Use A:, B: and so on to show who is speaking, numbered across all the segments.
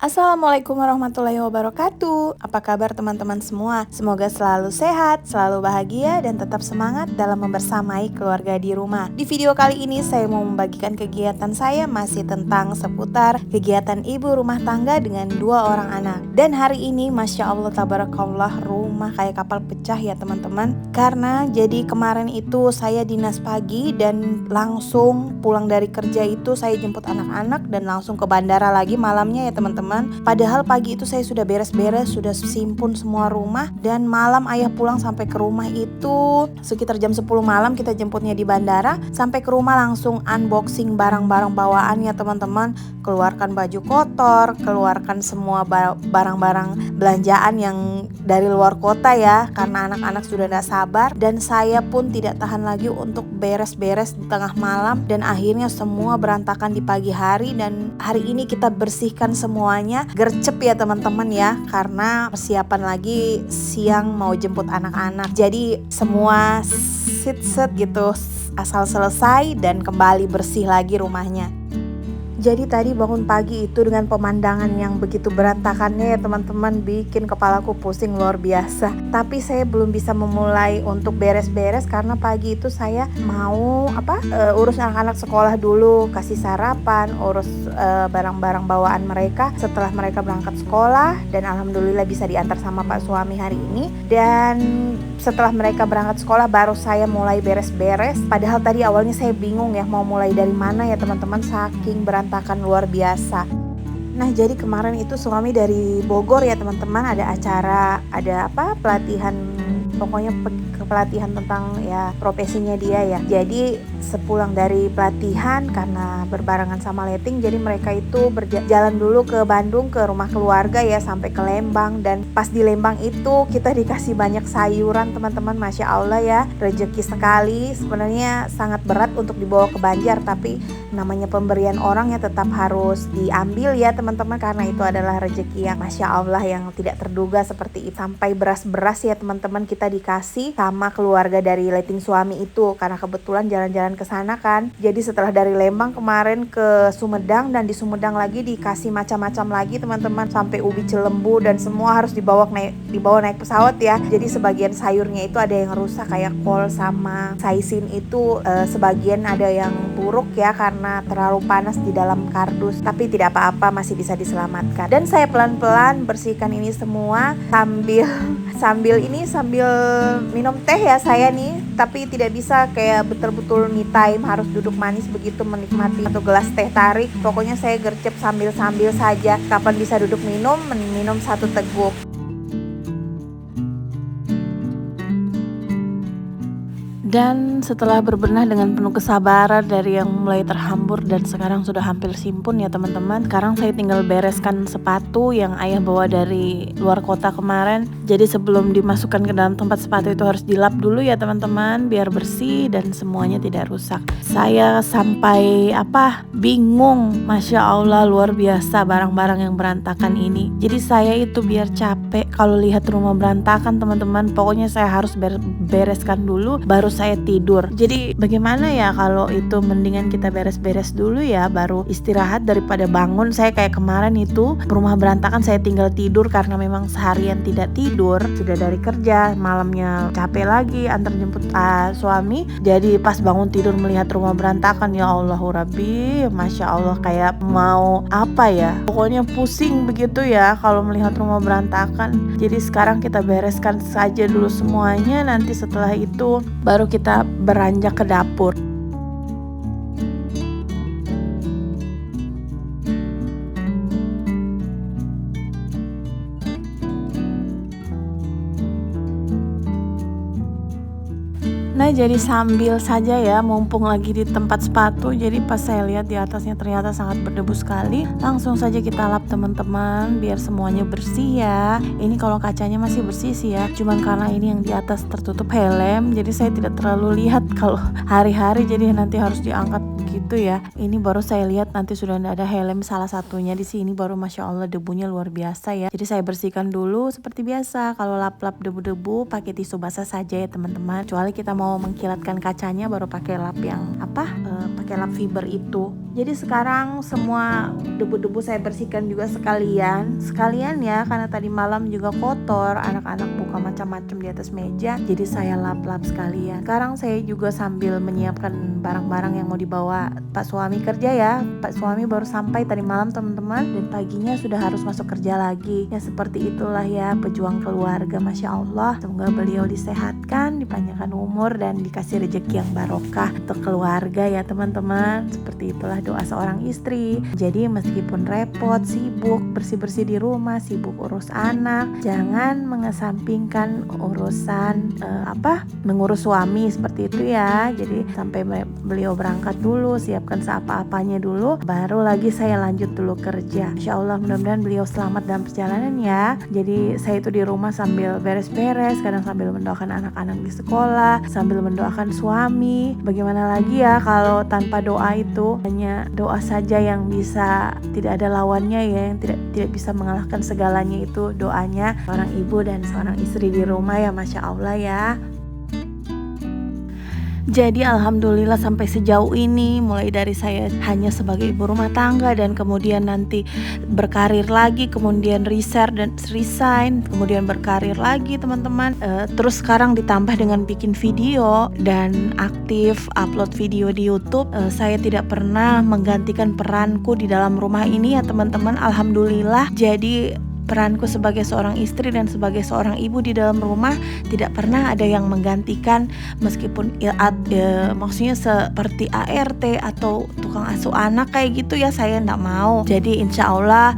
A: Assalamualaikum warahmatullahi wabarakatuh. Apa kabar teman-teman semua? Semoga selalu sehat, selalu bahagia, dan tetap semangat dalam membersamai keluarga di rumah. Di video kali ini saya mau membagikan kegiatan saya masih tentang seputar kegiatan ibu rumah tangga dengan 2 orang anak. Dan hari ini Masya Allah tabarakallah, rumah kayak kapal pecah ya teman-teman. Karena jadi kemarin itu saya dinas pagi dan langsung pulang dari kerja itu saya jemput anak-anak dan langsung ke bandara lagi malamnya ya teman-teman. Padahal pagi itu saya sudah beres-beres, sudah simpun semua rumah, dan malam ayah pulang sampai ke rumah itu sekitar jam 10 malam. Kita jemputnya di bandara, sampai ke rumah langsung unboxing barang-barang bawaannya teman-teman. Keluarkan baju kotor, keluarkan semua barang-barang belanjaan yang dari luar kota ya, karena anak-anak sudah tidak sabar. Dan saya pun tidak tahan lagi untuk beres-beres di tengah malam, dan akhirnya semua berantakan di pagi hari. Dan hari ini kita bersihkan semuanya, gercep ya teman-teman ya, karena persiapan lagi siang mau jemput anak-anak. Jadi semua sit-set gitu asal selesai dan kembali bersih lagi rumahnya. Jadi tadi bangun pagi itu dengan pemandangan yang begitu berantakannya ya teman-teman, bikin kepalaku pusing luar biasa. Tapi saya belum bisa memulai untuk beres-beres karena pagi itu saya mau urus anak-anak sekolah dulu, kasih sarapan, urus barang-barang bawaan mereka setelah mereka berangkat sekolah. Dan alhamdulillah bisa diantar sama Pak suami hari ini. Dan setelah mereka berangkat sekolah baru saya mulai beres-beres. Padahal tadi awalnya saya bingung ya mau mulai dari mana ya teman-teman, saking berantakan luar biasa. Nah jadi kemarin itu suami dari Bogor ya teman-teman, ada acara, pelatihan, pokoknya pelatihan tentang ya profesinya dia ya. Jadi sepulang dari pelatihan karena berbarengan sama letting, jadi mereka itu berjalan dulu ke Bandung ke rumah keluarga ya, sampai ke Lembang. Dan pas di Lembang itu kita dikasih banyak sayuran teman-teman, Masya Allah ya, rezeki sekali. Sebenarnya sangat berat untuk dibawa ke Banjar, tapi namanya pemberian orang ya tetap harus diambil ya teman-teman, karena itu adalah rezeki yang Masya Allah yang tidak terduga seperti itu. Sampai beras-beras ya teman-teman kita dikasih sama keluarga dari letting suami itu, karena kebetulan jalan-jalan ke sana kan. Jadi setelah dari Lembang kemarin ke Sumedang, dan di Sumedang lagi dikasih macam-macam lagi teman-teman, sampai ubi Cilembu, dan semua harus dibawa naik pesawat ya. Jadi sebagian sayurnya itu ada yang rusak kayak kol sama saisin itu, sebagian ada yang buruk ya karena terlalu panas di dalam kardus, tapi tidak apa-apa, masih bisa diselamatkan. Dan saya pelan-pelan bersihkan ini semua sambil minum teh ya saya nih, tapi tidak bisa kayak betul-betul me time, harus duduk manis begitu menikmati satu gelas teh tarik. Pokoknya saya gercep sambil saja, kapan bisa duduk minum satu teguk. Dan setelah berbenah dengan penuh kesabaran dari yang mulai terhambur dan sekarang sudah hampir simpun ya teman-teman, sekarang saya tinggal bereskan sepatu yang ayah bawa dari luar kota kemarin. Jadi sebelum dimasukkan ke dalam tempat sepatu itu harus dilap dulu ya teman-teman, biar bersih dan semuanya tidak rusak. Saya sampai bingung, Masya Allah luar biasa barang-barang yang berantakan ini. Jadi saya itu biar capek kalau lihat rumah berantakan teman-teman, pokoknya saya harus bereskan dulu baru saya tidur. Jadi bagaimana ya kalau itu, mendingan kita beres-beres dulu ya baru istirahat daripada bangun. Saya kayak kemarin itu rumah berantakan saya tinggal tidur karena memang seharian tidak tidur, sudah dari kerja, malamnya capek lagi antar jemput suami. Jadi pas bangun tidur melihat rumah berantakan, ya Allahu Rabbi, Masya Allah, kayak mau pokoknya pusing begitu ya kalau melihat rumah berantakan. Jadi sekarang kita bereskan saja dulu semuanya, nanti setelah itu baru kita beranjak ke dapur. Nah jadi sambil saja ya, mumpung lagi di tempat sepatu, jadi pas saya lihat di atasnya ternyata sangat berdebu sekali, langsung saja kita lap teman-teman biar semuanya bersih ya. Ini kalau kacanya masih bersih sih ya, cuman karena ini yang di atas tertutup helm, jadi saya tidak terlalu lihat kalau hari-hari, jadi nanti harus diangkat gitu ya. Ini baru saya lihat nanti sudah ada helm salah satunya di sini, baru Masya Allah debunya luar biasa ya. Jadi saya bersihkan dulu seperti biasa, kalau lap-lap debu-debu pakai tisu basah saja ya teman-teman, kecuali kita mau mengkilatkan kacanya baru pakai lap yang pakai lap fiber itu. Jadi sekarang semua debu-debu saya bersihkan juga sekalian ya, karena tadi malam juga kotor, anak-anak buka macam-macam di atas meja, jadi saya lap-lap sekalian. Sekarang saya juga sambil menyiapkan barang-barang yang mau dibawa Pak suami kerja ya. Pak suami baru sampai tadi malam teman-teman, dan paginya sudah harus masuk kerja lagi. Ya seperti itulah ya pejuang keluarga, Masya Allah. Semoga beliau disehatkan, dipanjangkan umur, dan dikasih rezeki yang barokah untuk keluarga ya teman-teman. Seperti itulah doa seorang istri. Jadi meskipun repot, sibuk, bersih-bersih di rumah, sibuk urus anak, jangan mengesampingkan urusan mengurus suami seperti itu ya. Jadi sampai beliau berangkat dulu, siapkan seapa-apanya dulu, baru lagi saya lanjut dulu kerja. Insya Allah mudah-mudahan beliau selamat dalam perjalanan ya. Jadi saya itu di rumah sambil beres-beres, kadang sambil mendoakan anak-anak di sekolah, sambil mendoakan suami. Bagaimana lagi ya kalau tanpa doa itu, hanya doa saja yang bisa, tidak ada lawannya ya, yang tidak bisa mengalahkan segalanya itu doanya seorang ibu dan seorang istri di rumah ya, Masya Allah ya. Jadi alhamdulillah sampai sejauh ini, mulai dari saya hanya sebagai ibu rumah tangga, dan kemudian nanti berkarir lagi, kemudian resign, kemudian berkarir lagi teman-teman. Terus sekarang ditambah dengan bikin video dan aktif upload video di YouTube. Saya tidak pernah menggantikan peranku di dalam rumah ini ya teman-teman. Alhamdulillah. Jadi peranku sebagai seorang istri dan sebagai seorang ibu di dalam rumah tidak pernah ada yang menggantikan, meskipun maksudnya seperti ART atau tukang asuh anak kayak gitu ya, saya enggak mau. Jadi insya Allah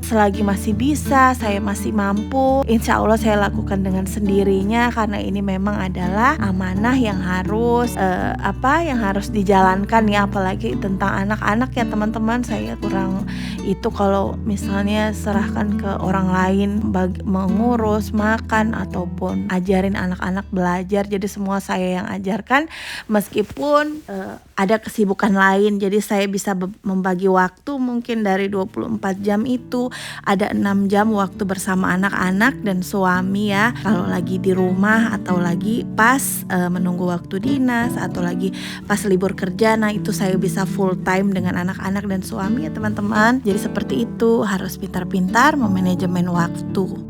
A: selagi masih bisa, saya masih mampu, insya Allah saya lakukan dengan sendirinya, karena ini memang adalah amanah yang harus dijalankan ya, apalagi tentang anak-anak ya teman-teman. Saya kurang itu kalau misalnya serahkan ke orang lain mengurus, makan, ataupun ajarin anak-anak belajar. Jadi semua saya yang ajarkan, meskipun ada kesibukan lain. Jadi saya bisa membagi waktu, mungkin dari 24 jam itu ada 6 jam waktu bersama anak-anak dan suami ya, kalau lagi di rumah atau lagi pas menunggu waktu dinas atau lagi pas libur kerja. Nah itu saya bisa full time dengan anak-anak dan suami ya teman-teman. Jadi seperti itu, harus pintar-pintar memanajemen waktu.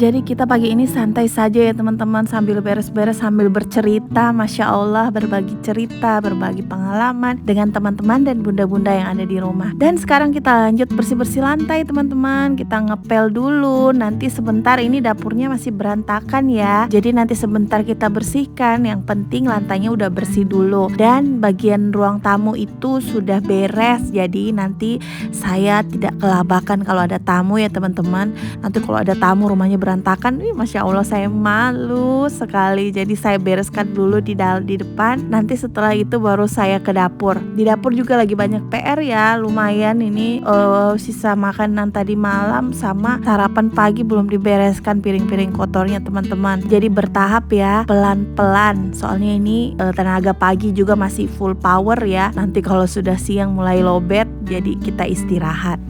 A: Jadi kita pagi ini santai saja ya teman-teman, sambil beres-beres, sambil bercerita, Masya Allah, berbagi cerita, berbagi pengalaman dengan teman-teman dan bunda-bunda yang ada di rumah. Dan sekarang kita lanjut bersih-bersih lantai teman-teman. Kita ngepel dulu, nanti sebentar, ini dapurnya masih berantakan ya. Jadi nanti sebentar kita bersihkan, yang penting lantainya udah bersih dulu. Dan bagian ruang tamu itu sudah beres, jadi nanti saya tidak kelabakan kalau ada tamu ya teman-teman. Nanti kalau ada tamu rumahnya berantakan, Masya Allah saya malu sekali. Jadi saya bereskan dulu di depan, nanti setelah itu baru saya ke dapur. Di dapur juga lagi banyak PR ya, lumayan ini sisa makanan tadi malam sama sarapan pagi belum dibereskan, piring-piring kotornya teman-teman. Jadi bertahap ya, pelan-pelan, soalnya ini tenaga pagi juga masih full power ya. Nanti kalau sudah siang mulai lowbat, jadi kita istirahat.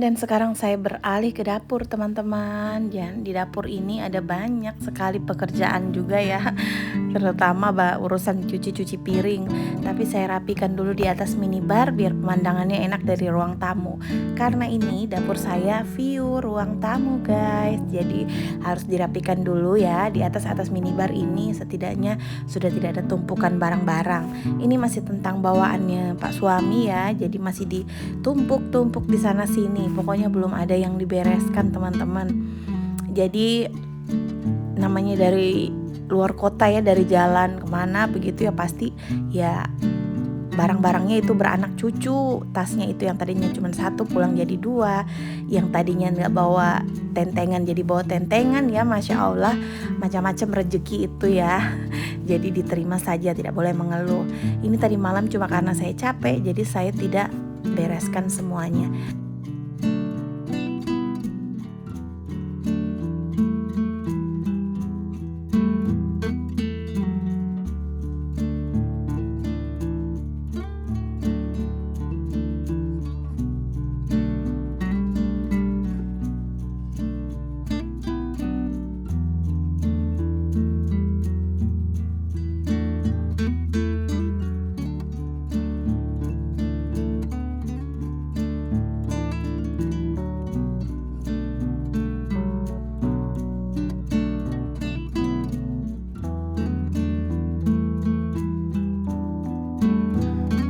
A: Dan sekarang saya beralih ke dapur teman-teman. Dan di dapur ini ada banyak sekali pekerjaan juga ya, terutama urusan cuci-cuci piring. Tapi saya rapikan dulu di atas minibar biar pemandangannya enak dari ruang tamu. Karena ini dapur saya view ruang tamu guys. Jadi harus dirapikan dulu ya di atas minibar ini, setidaknya sudah tidak ada tumpukan barang-barang. Ini masih tentang bawaannya Pak suami ya, jadi masih ditumpuk-tumpuk di sana sini. Pokoknya belum ada yang dibereskan teman-teman. Jadi namanya dari luar kota ya, dari jalan kemana begitu ya, pasti ya barang-barangnya itu beranak cucu. Tasnya itu yang tadinya cuma satu pulang jadi dua, yang tadinya nggak bawa tentengan jadi bawa tentengan ya. Masya Allah, macam-macam rezeki itu ya. Jadi diterima saja, tidak boleh mengeluh. Ini tadi malam cuma karena saya capek, jadi saya tidak bereskan semuanya.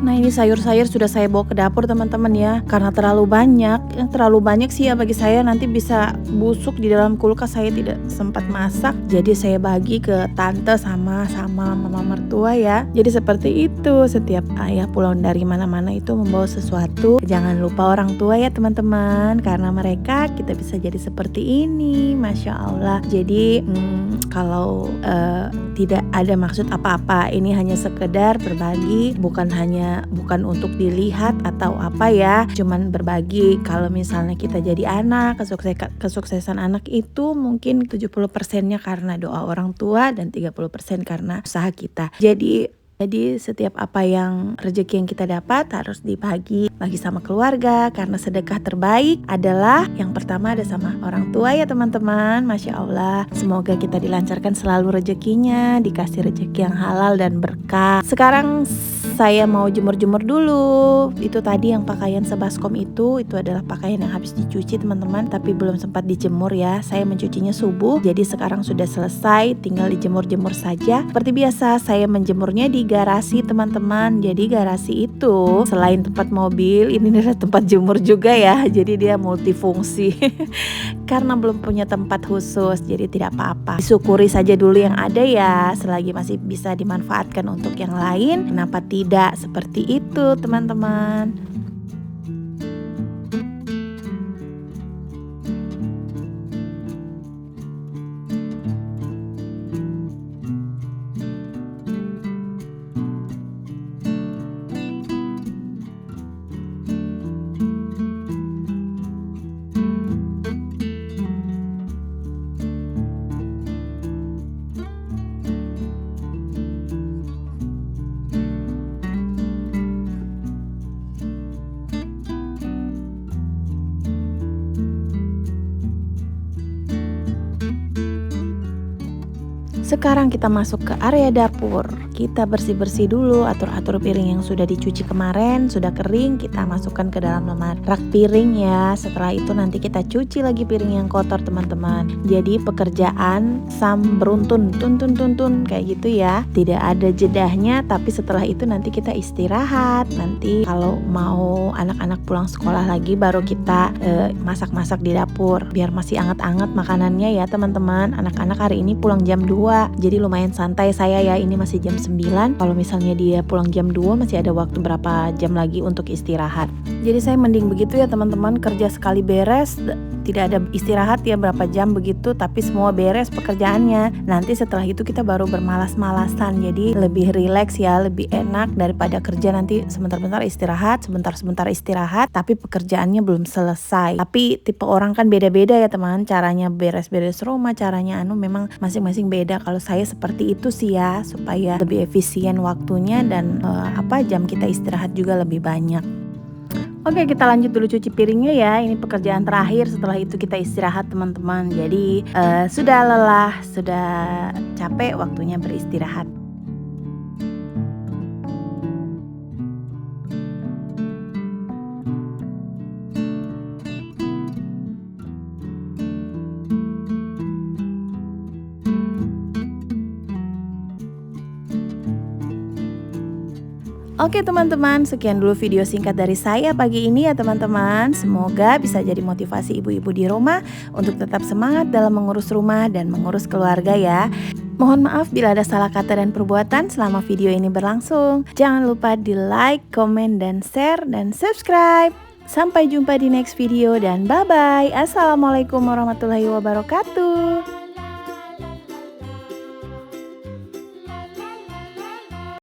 A: Nah ini sayur-sayur sudah saya bawa ke dapur teman-teman ya, karena terlalu banyak. Yang terlalu banyak sih ya bagi saya, nanti bisa busuk di dalam kulkas, saya tidak sempat masak. Jadi saya bagi ke tante sama mama mertua ya. Jadi seperti itu, setiap ayah pulang dari mana-mana itu membawa sesuatu. Jangan lupa orang tua ya teman-teman, karena mereka kita bisa jadi seperti ini. Masya Allah. Jadi kalau tidak ada maksud apa-apa, ini hanya sekedar berbagi, bukan untuk dilihat atau apa ya, cuman berbagi. Kalau misalnya kita jadi anak, kesuksesan anak itu mungkin 70%-nya karena doa orang tua dan 30% karena usaha kita. Jadi setiap apa yang rezeki yang kita dapat harus bagi sama keluarga, karena sedekah terbaik adalah yang pertama ada sama orang tua ya teman-teman. Masya Allah, semoga kita dilancarkan selalu rezekinya, dikasih rezeki yang halal dan berkah. Sekarang saya mau jemur-jemur dulu. Itu tadi yang pakaian sebaskom itu adalah pakaian yang habis dicuci teman-teman, tapi belum sempat dijemur ya. Saya mencucinya subuh, jadi sekarang sudah selesai, tinggal dijemur-jemur saja. Seperti biasa saya menjemurnya di garasi teman-teman. Jadi garasi itu selain tempat mobil, ini adalah tempat jemur juga ya. Jadi dia multifungsi. Karena belum punya tempat khusus, jadi tidak apa-apa. Disyukuri saja dulu yang ada ya. Selagi masih bisa dimanfaatkan untuk yang lain, kenapa tidak? Seperti itu teman-teman. Sekarang kita masuk ke area dapur. Kita bersih-bersih dulu, atur-atur piring yang sudah dicuci kemarin, sudah kering, kita masukkan ke dalam rak piring ya. Setelah itu nanti kita cuci lagi piring yang kotor teman-teman. Jadi pekerjaan beruntun, tuntun kayak gitu ya. Tidak ada jedahnya, tapi setelah itu nanti kita istirahat. Nanti kalau mau anak-anak pulang sekolah lagi baru kita masak-masak di dapur biar masih anget-anget makanannya ya teman-teman. Anak-anak hari ini pulang jam 2, jadi lumayan santai saya ya. Ini masih jam 9. Kalau misalnya dia pulang jam 2 masih ada waktu berapa jam lagi untuk istirahat. Jadi saya mending begitu ya teman-teman, kerja sekali beres, tidak ada istirahat ya berapa jam begitu, tapi semua beres pekerjaannya. Nanti setelah itu kita baru bermalas-malasan. Jadi lebih rileks ya, lebih enak daripada kerja nanti sebentar-bentar istirahat, sebentar-sebentar istirahat, tapi pekerjaannya belum selesai. Tapi tipe orang kan beda-beda ya teman, caranya beres-beres rumah, caranya memang masing-masing beda. Kalau saya seperti itu sih ya, supaya lebih efisien waktunya dan jam kita istirahat juga lebih banyak. Oke, kita lanjut dulu cuci piringnya ya. Ini pekerjaan terakhir, setelah itu kita istirahat teman-teman. Jadi sudah lelah, sudah capek, waktunya beristirahat. Oke teman-teman, sekian dulu video singkat dari saya pagi ini ya teman-teman. Semoga bisa jadi motivasi ibu-ibu di rumah untuk tetap semangat dalam mengurus rumah dan mengurus keluarga ya. Mohon maaf bila ada salah kata dan perbuatan selama video ini berlangsung. Jangan lupa di like, komen, dan share, dan subscribe. Sampai jumpa di next video dan bye-bye. Assalamualaikum warahmatullahi wabarakatuh.